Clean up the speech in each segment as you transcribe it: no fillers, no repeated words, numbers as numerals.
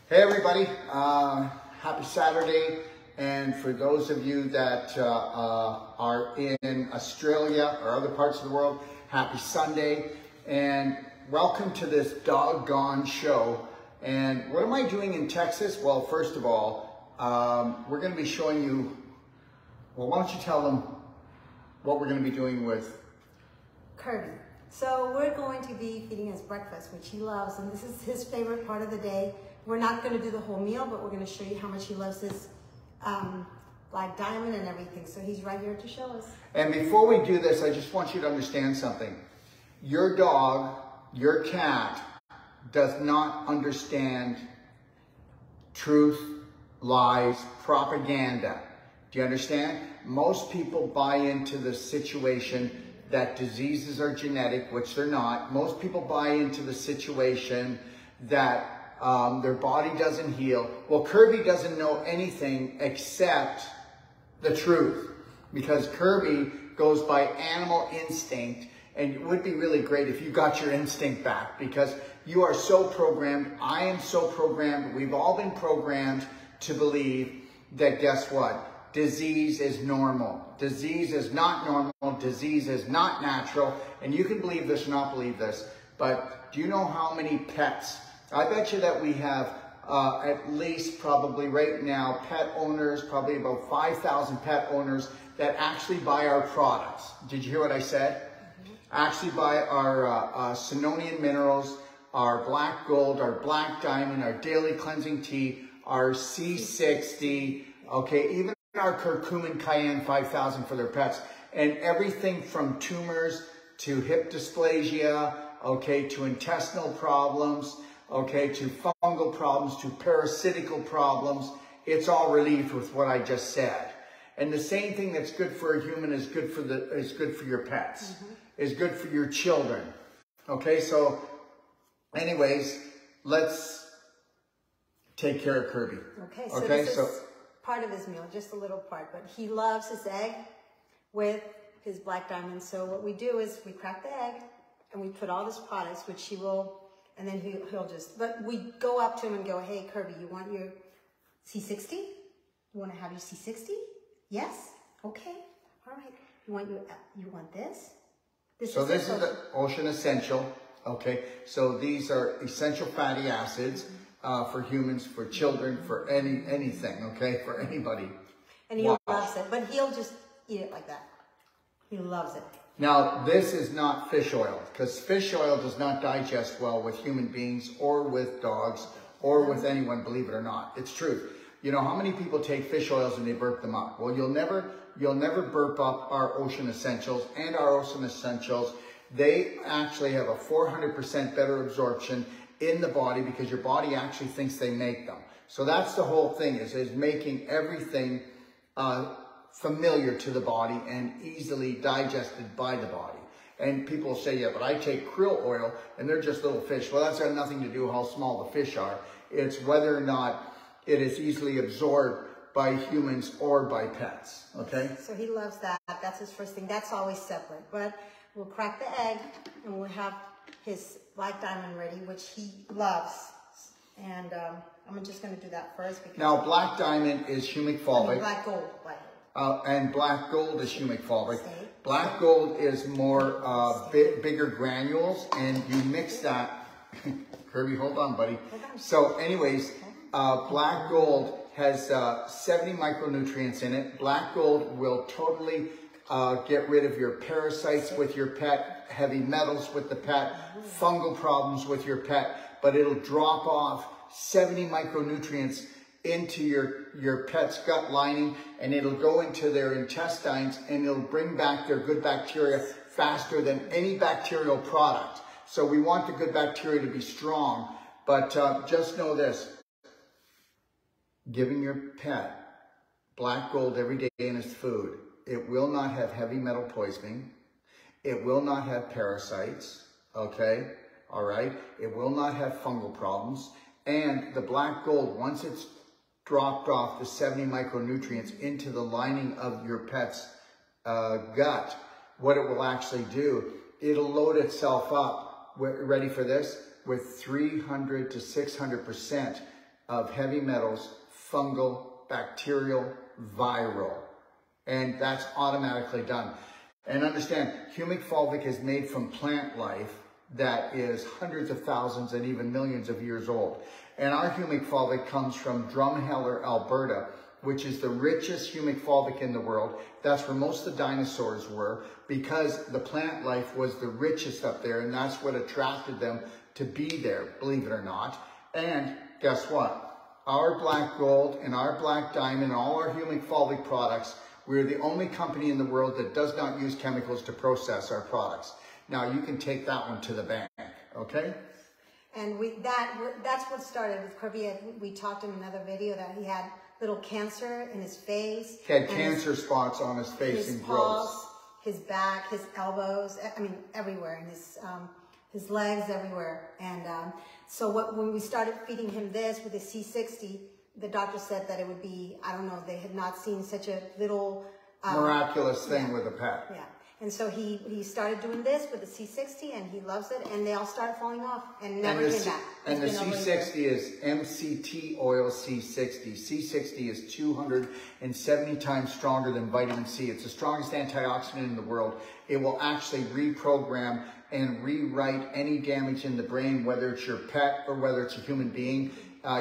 Hey everybody, happy Saturday, and for those of you that are in Australia or other parts of the world, happy Sunday, and welcome to this doggone show. And what am I doing in Texas? Well, first of all, we're going to be showing you, well, why don't you tell them what we're going to be doing with Kirby. So we're going to be feeding his breakfast, which he loves, and this is his favorite part of the day. We're not going to do the whole meal, but we're going to show you how much he loves his black diamond and everything. So he's right here to show us. And before we do this, I just want you to understand something. Your dog, your cat, does not understand truth, lies, propaganda. Do you understand? Most people buy into the situation that diseases are genetic, which they're not. Most people buy into the situation that their body doesn't heal. Well, Kirby doesn't know anything except the truth, because Kirby goes by animal instinct, and it would be really great if you got your instinct back, because you are so programmed. I am so programmed. We've all been programmed to believe that, guess what? Disease is normal. Disease is not normal. Disease is not natural. And you can believe this or not believe this, but do you know how many pets? I bet you that we have at least probably right now pet owners, probably about 5,000 pet owners that actually buy our products. Did you hear what I said? Mm-hmm. Actually buy our Sinonian minerals, our black gold, our black diamond, our daily cleansing tea, our C60, okay, even our curcumin cayenne 5,000 for their pets, and everything from tumors to hip dysplasia, okay, to intestinal problems, okay, to fungal problems, to parasitical problems. It's all relieved with what I just said. And the same thing that's good for a human is good for your pets, is good for your children. Okay, so anyways, let's take care of Kirby. Okay, so this is part of his meal, just a little part, but he loves his egg with his black diamond. So what we do is we crack the egg and we put all these products, which he will. And then he'll just, but we go up to him and go, hey, Kirby, you want your C60? You want to have your C60? Yes? Okay. All right. You want this? This is the Ocean Essential. Okay. So these are essential fatty acids for humans, for children, for anything. Okay. For anybody. And he loves it, but he'll just eat it like that. He loves it. Now, this is not fish oil, because fish oil does not digest well with human beings or with dogs or with anyone, believe it or not. It's true. You know, how many people take fish oils and they burp them up? Well, you'll never burp up our Ocean Essentials, and our Ocean Essentials, they actually have a 400% better absorption in the body, because your body actually thinks they make them. So that's the whole thing, is making everything familiar to the body and easily digested by the body. And people say, yeah, but I take krill oil and they're just little fish. Well, that's got nothing to do with how small the fish are. It's whether or not it is easily absorbed by humans or by pets, okay? So he loves that. That's his first thing. That's always separate. But we'll crack the egg and we'll have his black diamond ready, which he loves. And I'm just going to do that first. Because now, black diamond is humic fulvic. Black gold. And black gold is humic fulvic. Black gold is more bigger granules, and you mix that. Kirby, hold on, buddy. So anyways, black gold has 70 micronutrients in it. Black gold will totally get rid of your parasites with your pet, heavy metals with the pet, fungal problems with your pet, but it'll drop off 70 micronutrients into your pet's gut lining, and it'll go into their intestines, and it'll bring back their good bacteria faster than any bacterial product. So we want the good bacteria to be strong, but just know this: giving your pet black gold every day in its food, it will not have heavy metal poisoning, it will not have parasites, okay, all right, it will not have fungal problems, and the black gold, once it's dropped off the 70 micronutrients into the lining of your pet's gut, what it will actually do, it'll load itself up, ready for this, with 300 to 600% of heavy metals, fungal, bacterial, viral. And that's automatically done. And understand, humic fulvic is made from plant life that is hundreds of thousands and even millions of years old. And our humic fulvic comes from Drumheller, Alberta, which is the richest humic fulvic in the world. That's where most of the dinosaurs were, because the plant life was the richest up there, and that's what attracted them to be there, believe it or not. And guess what? Our black gold and our black diamond and all our humic fulvic products, we're the only company in the world that does not use chemicals to process our products. Now, you can take that one to the bank, okay? And that's what started with Kirby. We talked in another video that he had little cancer in his face. He had cancer spots on his face and growths. His back, his elbows, I mean, everywhere, and his legs everywhere. And so when we started feeding him this with the C60, the doctor said that it would be, I don't know, they had not seen such a little... miraculous thing with a pet. Yeah. And so he started doing this with the C60, and he loves it, and they all started falling off and never came back. And the C60 is MCT oil C60. C60 is 270 times stronger than vitamin C. It's the strongest antioxidant in the world. It will actually reprogram and rewrite any damage in the brain, whether it's your pet or whether it's a human being.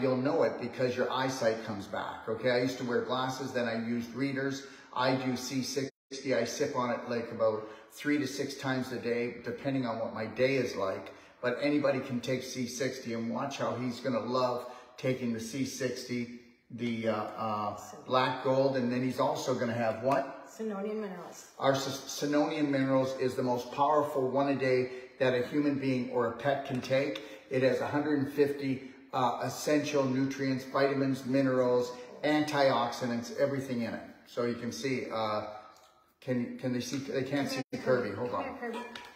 You'll know it because your eyesight comes back, okay? I used to wear glasses, then I used readers. I do C60. I sip on it like about 3 to 6 times a day, depending on what my day is like. But anybody can take C60, and watch how he's going to love taking the C60, the black gold, and then he's also going to have what? Sinonian minerals. Our Sinonian minerals is the most powerful one a day that a human being or a pet can take. It has 150 essential nutrients, vitamins, minerals, antioxidants, everything in it. So you can see... Can they see? They can't see Kirby. Hold on.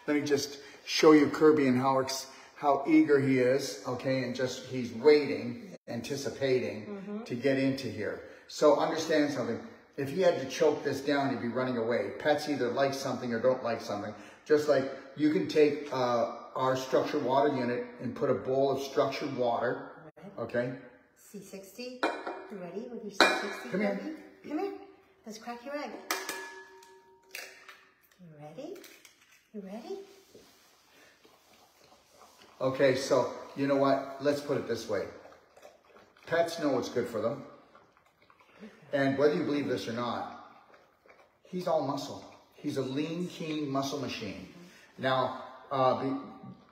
Let me just show you Kirby and how eager he is. Okay, and just he's waiting, anticipating to get into here. So understand something. If he had to choke this down, he'd be running away. Pets either like something or don't like something. Just like you can take our structured water unit and put a bowl of structured water. Okay. C60. You ready with your C60? Come here. Come here. Let's crack your egg. You ready? You ready? Okay, so you know what? Let's put it this way. Pets know what's good for them. And whether you believe this or not, he's all muscle. He's a lean, keen muscle machine. Now,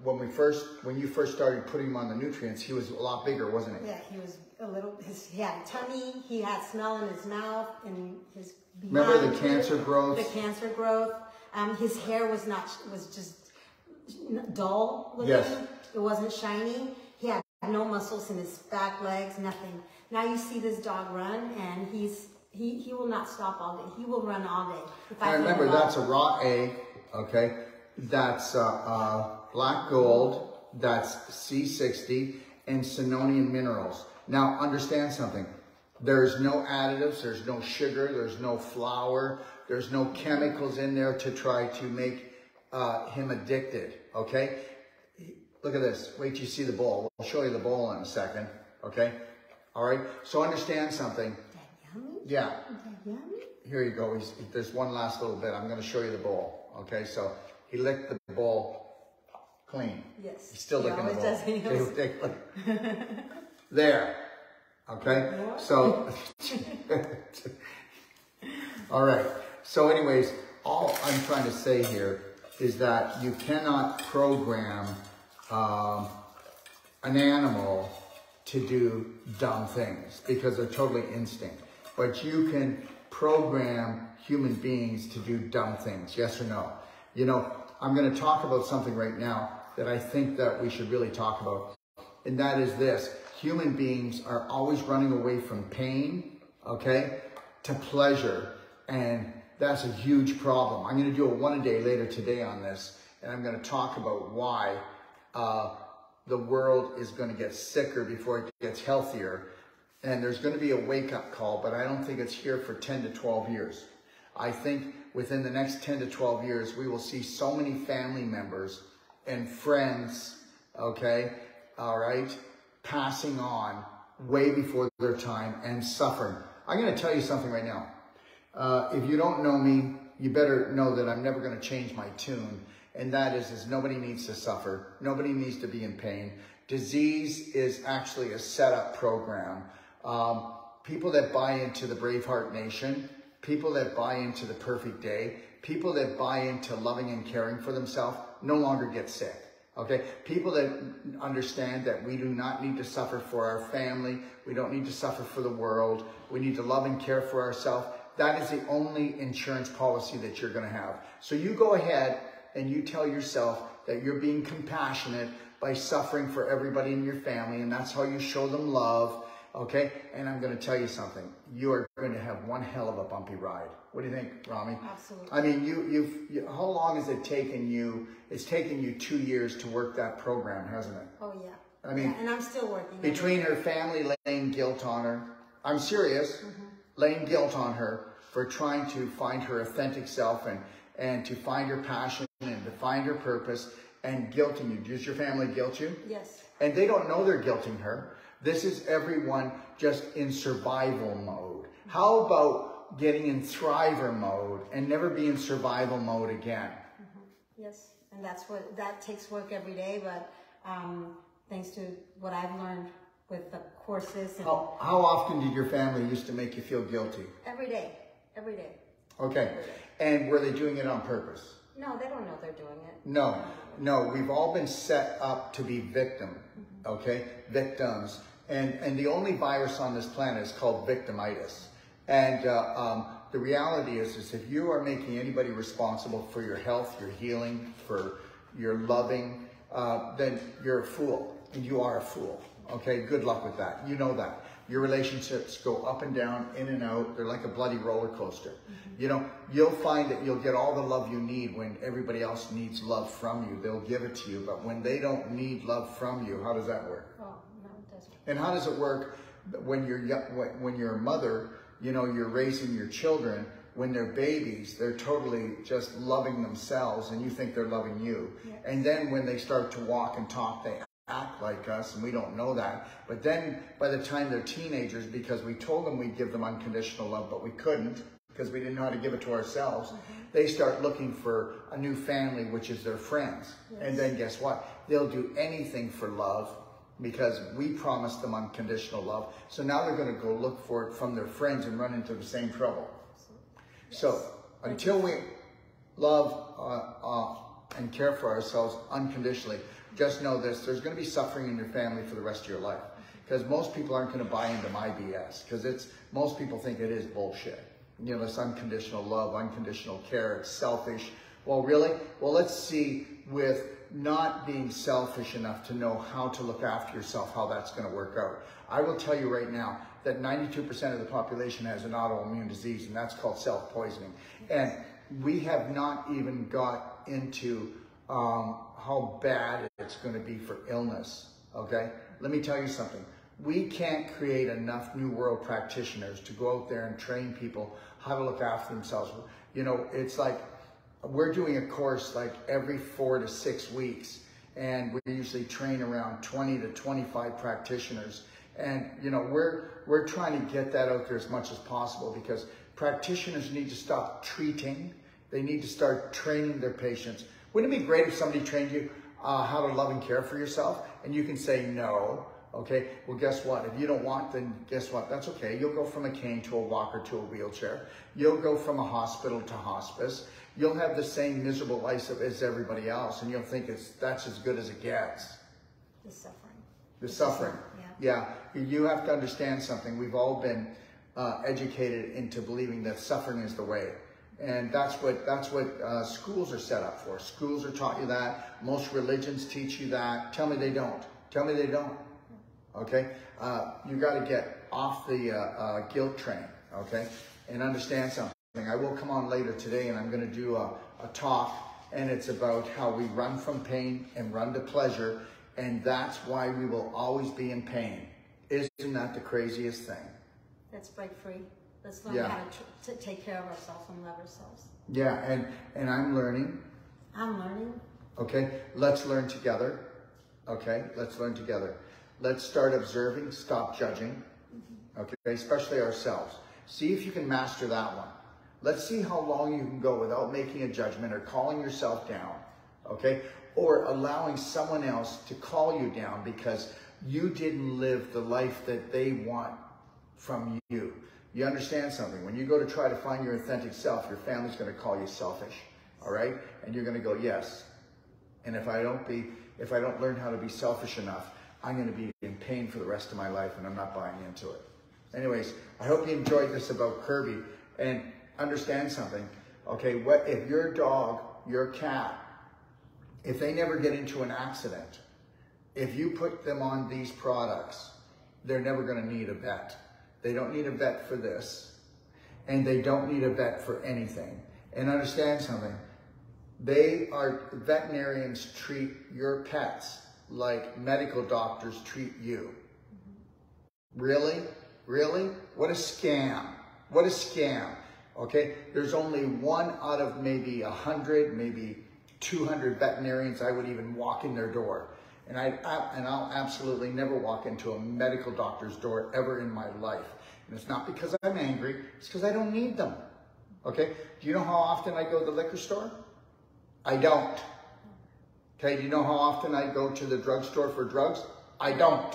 when you first started putting him on the nutrients, he was a lot bigger, wasn't he? Yeah, he was a little, he had a tummy, he had smell in his mouth, and his behind. Remember the cancer growth? The cancer growth. His hair was just dull looking. Yes. It wasn't shiny. He had no muscles in his back, legs, nothing. Now you see this dog run, and he will not stop all day. He will run all day. Now remember, that's a raw egg, okay? That's black gold, that's C60, and Sinonian minerals. Now understand something. There's no additives, there's no sugar, there's no flour, there's no chemicals in there to try to make him addicted, okay? Look at this. Wait till you see the bowl. I'll show you the bowl in a second, okay? All right? So understand something. Is that yummy? Yeah. Is that yummy? Here you go. There's one last little bit. I'm going to show you the bowl, okay? So he licked the bowl clean. Yes. He's still licking the bowl. Does. He does. There. Okay? Yeah. So, all right. So anyways, all I'm trying to say here is that you cannot program an animal to do dumb things because they're totally instinct. But you can program human beings to do dumb things, yes or no? You know, I'm going to talk about something right now that I think that we should really talk about. And that is this. Human beings are always running away from pain, okay, to pleasure. And that's a huge problem. I'm going to do a one-a-day later today on this. And I'm going to talk about why the world is going to get sicker before it gets healthier. And there's going to be a wake-up call, but I don't think it's here for 10 to 12 years. I think within the next 10 to 12 years, we will see so many family members and friends, okay, all right, passing on way before their time and suffering. I'm going to tell you something right now. If you don't know me, you better know that I'm never going to change my tune. And that is nobody needs to suffer. Nobody needs to be in pain. Disease is actually a setup program. People that buy into the BraveHeart Nation, people that buy into the Perfect Day, people that buy into loving and caring for themselves no longer get sick. Okay, people that understand that we do not need to suffer for our family, we don't need to suffer for the world, we need to love and care for ourselves. That is the only insurance policy that you're going to have. So you go ahead and you tell yourself that you're being compassionate by suffering for everybody in your family, and that's how you show them love. Okay, and I'm going to tell you something. You are going to have one hell of a bumpy ride. What do you think, Rami? Absolutely. I mean, how long has it taken you? It's taken you 2 years to work that program, hasn't it? Oh, yeah. I mean, yeah, and I'm still working. Between her family laying guilt on her, I'm serious, laying guilt on her for trying to find her authentic self and to find her passion and to find her purpose and guilting you. Does your family guilt you? Yes. And they don't know they're guilting her. This is everyone just in survival mode. How about getting in thriver mode and never be in survival mode again? Yes, and that takes work every day, but thanks to what I've learned with the courses. And how often did your family used to make you feel guilty? Every day, every day. Okay, Every day. And were they doing it on purpose? No, they don't know they're doing it. No, we've all been set up to be okay? Victims. And the only virus on this planet is called Victimitis. And the reality is if you are making anybody responsible for your health, your healing, for your loving, then you're a fool. And you are a fool. Okay, good luck with that. You know that. Your relationships go up and down, in and out. They're like a bloody roller coaster. You know, you'll find that you'll get all the love you need when everybody else needs love from you. They'll give it to you. But when they don't need love from you, how does that work? Oh, no, it doesn't. And how does it work when you're a mother, you know, you're raising your children, when they're babies, they're totally just loving themselves and you think they're loving you. Yes. And then when they start to walk and talk, they act like us and we don't know that. But then by the time they're teenagers, because we told them we'd give them unconditional love, but we couldn't because we didn't know how to give it to ourselves, they start looking for a new family, which is their friends. Yes. And then guess what? They'll do anything for love because we promised them unconditional love. So now they're going to go look for it from their friends and run into the same trouble. Yes. So until we love and care for ourselves unconditionally, just know this, there's going to be suffering in your family for the rest of your life. Because most people aren't going to buy into my BS. Because most people think it is bullshit. You know, it's unconditional love, unconditional care, it's selfish. Well, really? Well, let's see with not being selfish enough to know how to look after yourself, how that's going to work out. I will tell you right now that 92% of the population has an autoimmune disease, and that's called self-poisoning. And we have not even got into how bad it's going to be for illness, okay? Let me tell you something. We can't create enough New World practitioners to go out there and train people how to look after themselves. You know, it's like we're doing a course like every 4 to 6 weeks, and we usually train around 20 to 25 practitioners. And, you know, we're trying to get that out there as much as possible because practitioners need to stop treating. They need to start training their patients. Wouldn't it be great if somebody trained you how to love and care for yourself and you can say no? Okay, well, guess what? If you don't want, then guess what? That's okay. You'll go from a cane to a walker to a wheelchair. You'll go from a hospital to hospice. You'll have the same miserable life as everybody else, and you'll think that's as good as it gets. The suffering. The suffering. Yeah. You have to understand something. We've all been educated into believing that suffering is the way. And that's what schools are set up for. Schools are taught you that. Most religions teach you that. Tell me they don't. Tell me they don't. Okay? You got to get off the guilt train, okay? And understand something. I will come on later today and I'm going to do a talk, and it's about how we run from pain and run to pleasure, and that's why we will always be in pain. Isn't that the craziest thing? Let's break free. Let's learn how to take care of ourselves and love ourselves. Yeah, and I'm learning. I'm learning. Okay, let's learn together. Okay, let's learn together. let's start observing, stop judging, okay, especially ourselves. See if you can master that one. Let's see how long you can go without making a judgment or calling yourself down, okay? Or allowing someone else to call you down because you didn't live the life that they want from you. You understand something? When you go to try to find your authentic self, your family's going to call you selfish, all right? And you're going to go, yes. And if I don't learn how to be selfish enough, I'm going to be in pain for the rest of my life, and I'm not buying into it. Anyways, I hope you enjoyed this about Kirby, and understand something, okay? What if your dog, your cat, if they never get into an accident, if you put them on these products, they're never going to need a vet. They don't need a vet for this, and they don't need a vet for anything. And understand something, veterinarians treat your pets like medical doctors treat you. Really? Really? What a scam. What a scam. Okay? There's only one out of maybe 100, maybe 200 veterinarians I would even walk in their door. And I'll absolutely never walk into a medical doctor's door ever in my life. And it's not because I'm angry, it's because I don't need them. Okay? Do you know how often I go to the liquor store? I don't. Okay, do you know how often I go to the drugstore for drugs? I don't.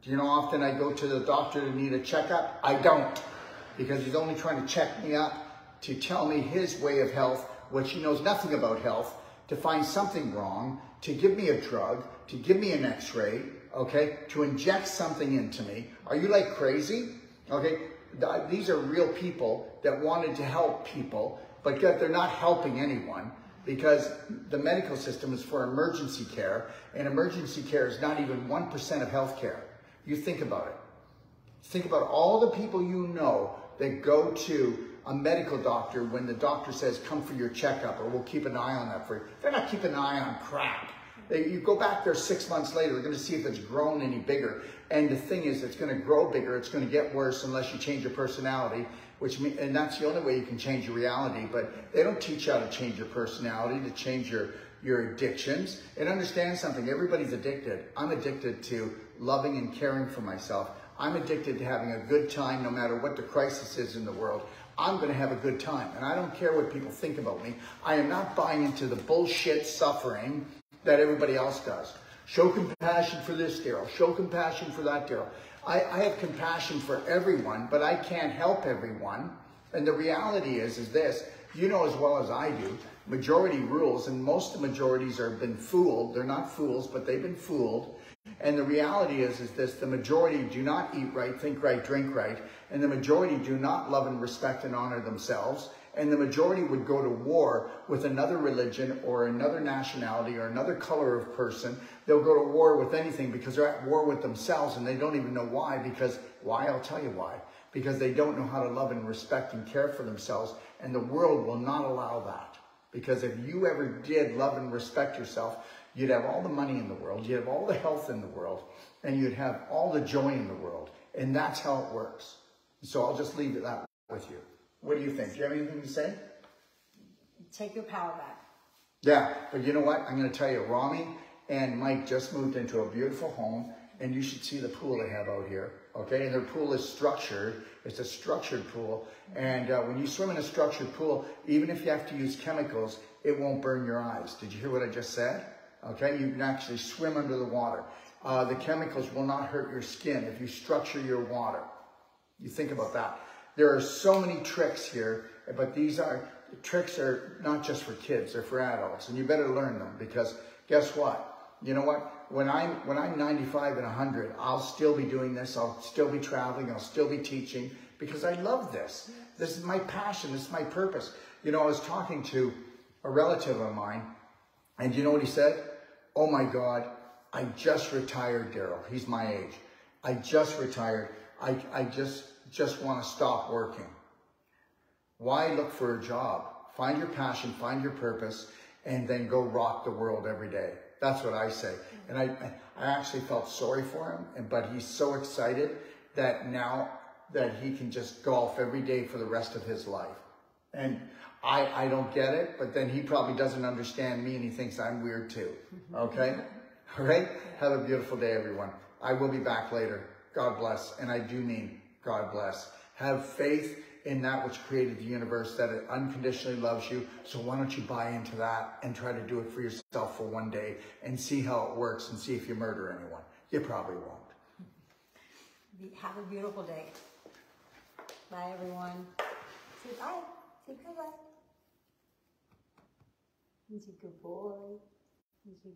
Do you know how often I go to the doctor to need a checkup? I don't. Because he's only trying to check me up to tell me his way of health, which he knows nothing about health, to find something wrong, to give me a drug, to give me an x-ray, okay, to inject something into me. Are you like crazy? Okay, these are real people that wanted to help people, but yet they're not helping anyone because the medical system is for emergency care, and emergency care is not even 1% of healthcare. You think about it. Think about all the people you know that go to a medical doctor when the doctor says, come for your checkup, or we'll keep an eye on that for you. They're not keeping an eye on crap. You go back there 6 months later, they're going to see if it's grown any bigger. And the thing is, it's going to grow bigger. It's going to get worse unless you change your personality, and that's the only way you can change your reality. But they don't teach you how to change your personality, to change your addictions. And understand something, everybody's addicted. I'm addicted to loving and caring for myself. I'm addicted to having a good time no matter what the crisis is in the world. I'm going to have a good time. And I don't care what people think about me. I am not buying into the bullshit suffering that everybody else does. Show compassion for this, Daryl. Show compassion for that, Daryl. I have compassion for everyone, but I can't help everyone. And the reality is this, you know as well as I do, majority rules, and most of the majorities have been fooled. They're not fools, but they've been fooled. And the reality is this, the majority do not eat right, think right, drink right, and the majority do not love and respect and honor themselves, and the majority would go to war with another religion or another nationality or another color of person. They'll go to war with anything because they're at war with themselves, and they don't even know why. Why? I'll tell you why. Because they don't know how to love and respect and care for themselves, and the world will not allow that. Because if you ever did love and respect yourself, you'd have all the money in the world, you'd have all the health in the world, and you'd have all the joy in the world. And that's how it works. So I'll just leave that with you. What do you think? Do you have anything to say? Take your power back. Yeah, but you know what? I'm going to tell you, Rami and Mike just moved into a beautiful home, and you should see the pool they have out here, okay? And their pool is structured. It's a structured pool. And when you swim in a structured pool, even if you have to use chemicals, it won't burn your eyes. Did you hear what I just said? Okay, you can actually swim under the water. The chemicals will not hurt your skin if you structure your water. You think about that. There are so many tricks here, but tricks are not just for kids, they're for adults, and you better learn them, because guess what? You know what? When I'm 95 and 100, I'll still be doing this, I'll still be traveling, I'll still be teaching, because I love this. This is my passion, this is my purpose. You know, I was talking to a relative of mine, and you know what he said? Oh my God, I just retired, Daryl. He's my age. I just retired. I just want to stop working. Why look for a job? Find your passion, find your purpose, and then go rock the world every day. That's what I say. And I actually felt sorry for him, but he's so excited that now that he can just golf every day for the rest of his life. And I don't get it, but then he probably doesn't understand me, and he thinks I'm weird too. Okay? All right? Have a beautiful day, everyone. I will be back later. God bless. And I do mean God bless. Have faith in that which created the universe, that it unconditionally loves you. So why don't you buy into that and try to do it for yourself for one day and see how it works and see if you murder anyone. You probably won't. Have a beautiful day. Bye, everyone. Say bye. Say goodbye. He's a good boy. He's a